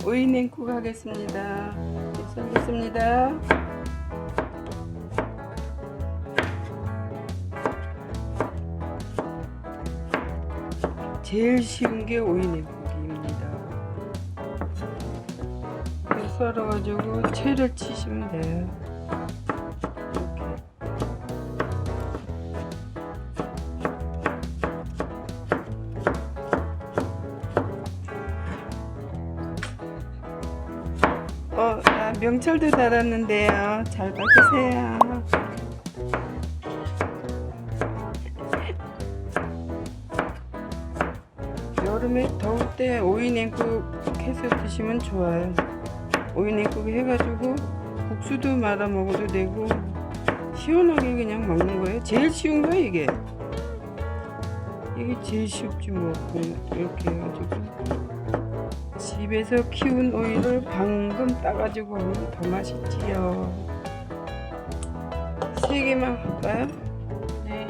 오이 냉국 하겠습니다. 썰겠습니다. 제일 쉬운 게 오이 냉국입니다. 이렇게 썰어가지고 채를 치시면 돼요. 명찰도 달았는데요. 잘 봐주세요. 여름에 더울 때 오이 냉국 해서 드시면 좋아요. 오이 냉국 해가지고 국수도 말아 먹어도 되고 시원하게 그냥 먹는 거예요. 제일 쉬운 거예요 이게. 이게 제일 쉽지 뭐. 이렇게 해가지고 집에서 키운 오이를 방금 따가지고 하면 더 맛있지요. 3개만 할까요? 네.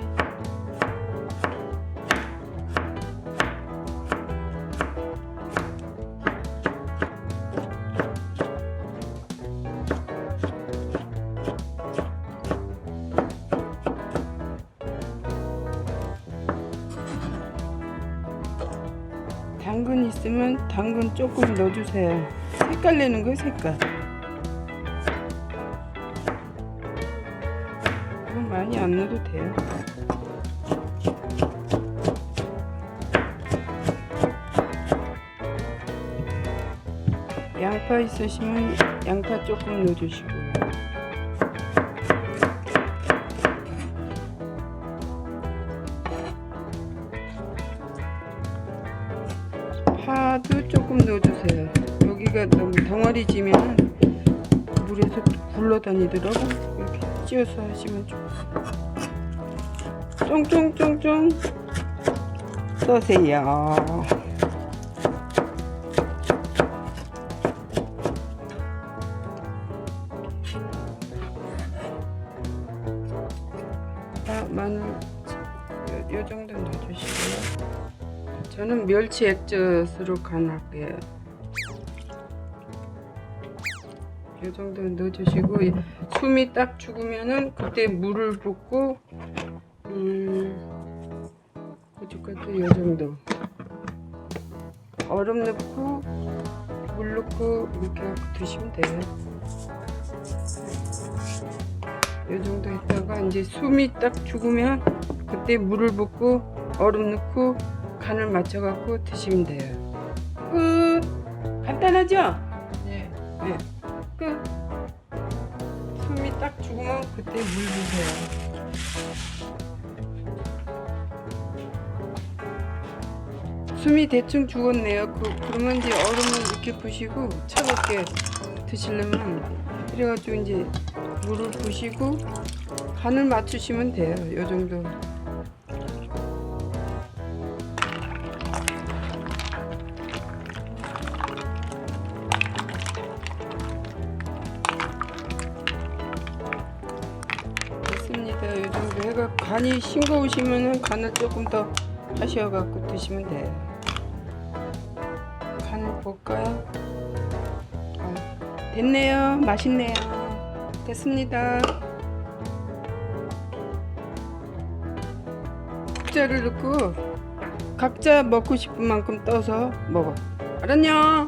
당근 있으면 당근 조금 넣어주세요. 색깔 내는 거예요, 색깔. 이건 많이 안 넣어도 돼요. 양파 있으시면 양파 조금 넣어주시고. 파도 조금 넣어주세요. 여기가 너무 덩어리 지면 물에서 굴러다니더라고. 이렇게 찧어서 하시면 좋아요. 쫑쫑쫑쫑 써세요. 마늘 요 정도 넣어주시고요. 저는 멸치 액젓으로 간할게요. 이 정도 넣어주시고 숨이 딱 죽으면은 그때 물을 붓고 고춧가루 이 정도 얼음 넣고 물 넣고 이렇게 드시면 돼요. 이 정도 했다가 이제 숨이 딱 죽으면 그때 물을 붓고 얼음 넣고 간을 맞춰갖고 드시면 돼요. 끝! 간단하죠? 네. 네. 끝! 숨이 딱 죽으면 그때 물 부세요. 숨이 대충 죽었네요. 그러면 이제 얼음을 이렇게 부시고 차갑게 드시려면 이래가지고 이제 물을 부시고 간을 맞추시면 돼요. 요 정도. 됐습니다. 요 정도 해가 간이 싱거우시면은 간을 조금 더 하셔갖고 드시면 돼요. 간을 볼까요? 됐네요. 맛있네요. 됐습니다. 국자를 넣고 각자 먹고 싶은 만큼 떠서 먹어. 알았냐?